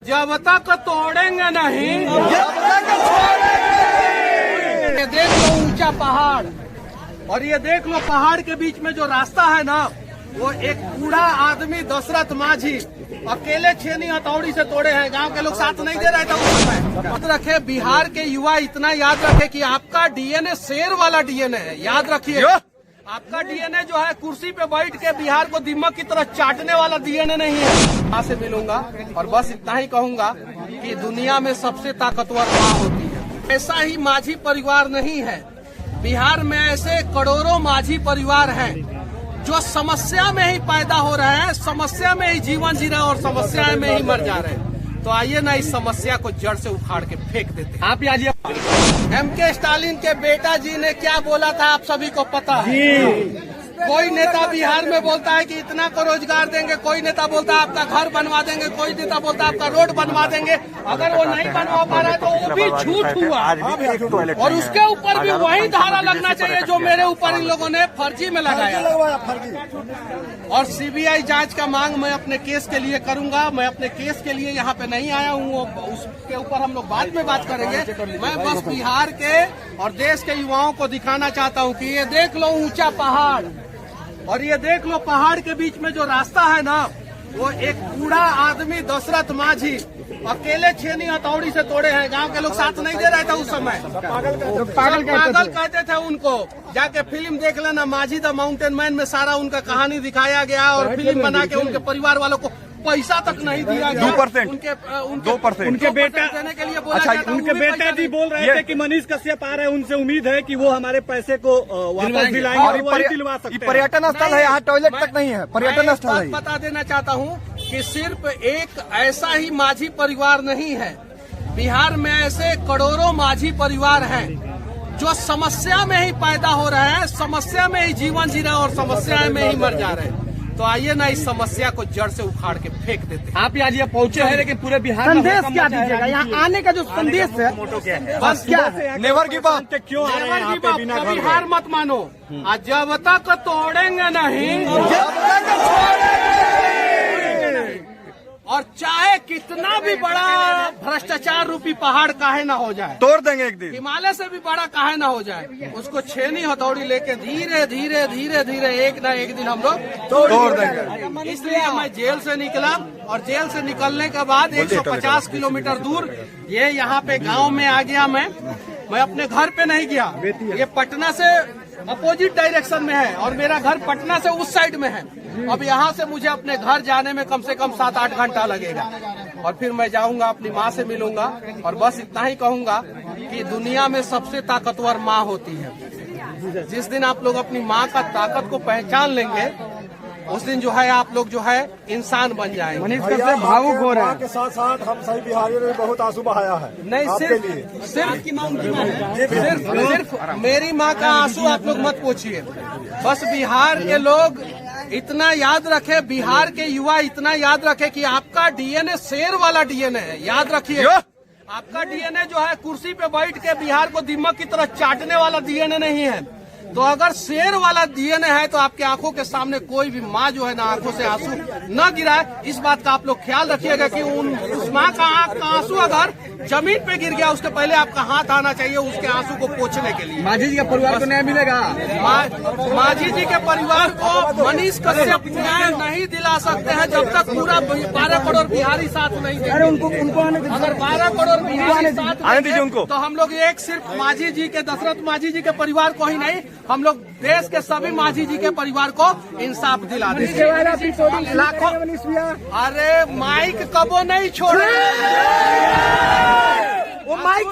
जब तक तोड़ेंगे नहीं जब तक ये देख लो ऊंचा पहाड़, और ये देख लो पहाड़ के बीच में जो रास्ता है ना, वो एक बूढ़ा आदमी दशरथ माझी अकेले छेनी हथौड़ी से तोड़े हैं। गांव के लोग साथ नहीं दे रहे थे उस समय। याद रखे, बिहार के युवा इतना याद रखे कि आपका डीएनए शेर वाला डीएनए है। याद रखिए, आपका डीएनए जो है कुर्सी पे बैठ के बिहार को दिमाग की तरह चाटने वाला डीएनए नहीं है। माँ से मिलूंगा और बस इतना ही कहूंगा कि दुनिया में सबसे ताकतवर माँ होती है। ऐसा ही माझी परिवार नहीं है, बिहार में ऐसे करोड़ों माझी परिवार हैं जो समस्या में ही पैदा हो रहे हैं, समस्या में ही जीवन जी रहे हैं और समस्या में ही मर जा रहे हैं। तो आइए ना इस समस्या को जड़ से उखाड़ के फेंक देते हैं। आप आज एमके स्टालिन के बेटा जी ने क्या बोला था आप सभी को पता है। कोई नेता बिहार में बोलता है कि इतना को रोजगार देंगे, कोई नेता बोलता है आपका घर बनवा देंगे, कोई नेता बोलता है आपका रोड बनवा देंगे। अगर वो नहीं बनवा पा रहा है तो वो भी झूठ हुआ, और उसके ऊपर भी वही धारा लगना चाहिए जो मेरे ऊपर इन लोगों ने फर्जी में लगाया। और सीबीआई जांच का मांग मैं अपने केस के लिए करूंगा। मैं अपने केस के लिए यहाँ पे नहीं आया हूँ, उसके ऊपर हम लोग बाद में बात करेंगे। मैं बस बिहार के और देश के युवाओं को दिखाना चाहता हूँ कि ये देख लो ऊंचा पहाड़, और ये देख लो पहाड़ के बीच में जो रास्ता है ना, वो एक बूढ़ा आदमी दशरथ माझी अकेले छेनी हथौड़ी से तोड़े हैं। गांव के लोग साथ नहीं दे रहे थे उस समय। पागल कहते थे उनको। जाके फिल्म देख लेना, माझी द माउंटेन मैन में सारा उनका कहानी दिखाया गया, और फिल्म बना के उनके परिवार वालों को पैसा तक नहीं दिया गया। 2% उनके बेटा देने के लिए बोला गया था। उनके बेटा जी बोल रहे थे कि मनीष कश्यप आ रहे हैं, उनसे उम्मीद है कि वो हमारे पैसे को वापस दिलाएंगे और वही दिलवा सकते हैं। पर्यटन स्थल है, यहाँ टॉयलेट तक नहीं है, पर्यटन स्थल है। बता देना चाहता हूँ कि सिर्फ एक ऐसा ही माझी परिवार नहीं है, बिहार में ऐसे करोड़ों माझी परिवार हैं जो समस्या में ही पैदा हो रहे हैं, समस्या में ही जीवन जी रहे हैं और समस्या में ही मर जा रहे हैं। तो आइए ना इस समस्या को जड़ से उखाड़ के फेंक देते हैं। आप आज ये पहुंचे हैं, लेकिन पूरे बिहार में संदेश क्या दीजिएगा यहाँ आने का जो संदेश है? बस क्या नेवर गिव अप क्यों आ रहे हैं यहाँ पे बिना कभी हार मत मानो। आज जब तक तोड़ेंगे नहीं जब तक और चाहे कितना भी बड़ा भ्रष्टाचार रूपी पहाड़ काहे ना हो जाए, तोड़ देंगे एक दिन। हिमालय से भी बड़ा काहे ना हो जाए, उसको छेनी हथौड़ी लेके धीरे धीरे धीरे धीरे एक ना एक दिन हम लोग तोड़ देंगे। इसलिए मैं जेल से निकला, और जेल से निकलने के बाद 150 किलोमीटर दूर ये यहाँ पे गांव में आ गया। मैं अपने घर पे नहीं गया, ये पटना से अपोजिट डायरेक्शन में है और मेरा घर पटना से उस साइड में है। अब यहाँ से मुझे अपने घर जाने में कम से कम 7-8 घंटा लगेगा, और फिर मैं जाऊंगा अपनी माँ से मिलूंगा। और बस इतना ही कहूंगा कि दुनिया में सबसे ताकतवर माँ होती है। जिस दिन आप लोग अपनी माँ का ताकत को पहचान लेंगे, उस दिन जो है आप लोग जो है इंसान बन जाएंगे। मनीष कश्यप भावुक हो रहा है। के साथ साथ हम सभी बिहारियों ने बहुत आंसू बहाया है। नहीं, सिर्फ मेरी माँ का आंसू आप लोग मत पूछिए। बस बिहार के लोग इतना याद रखे, बिहार के युवा इतना याद रखे कि आपका डीएनए शेर वाला डीएनए है। याद रखिए, आपका डीएनए जो है कुर्सी पे बैठ के बिहार को दिमाग की तरह चाटने वाला डीएनए नहीं है। तो अगर शेर वाला डीएनए है तो आपकी आंखों के सामने कोई भी माँ जो है ना आंखों से आंसू न गिराए। इस बात का आप लोग ख्याल रखिएगा कि उस माँ का आंख का आंसू अगर जमीन पे गिर गया, उसके पहले आपका हाथ आना चाहिए उसके आंसू को पोंछने के लिए। माझी जी के परिवार को न्याय मिलेगा। माझी जी के परिवार को मनीष कश्यप न्याय नहीं दिला सकते हैं जब तक पूरा 12 करोड़ बिहारी साथ नहीं देंगे। अगर 12 करोड़ बिहारी साथ देंगे तो हम लोग एक सिर्फ माझी जी के, दशरथ माझी जी के परिवार को ही नहीं, हम लोग देश के सभी माझी जी के परिवार को इंसाफ दिला देंगे। लाखों, अरे माइक कबो नहीं छोड़े, वो माइक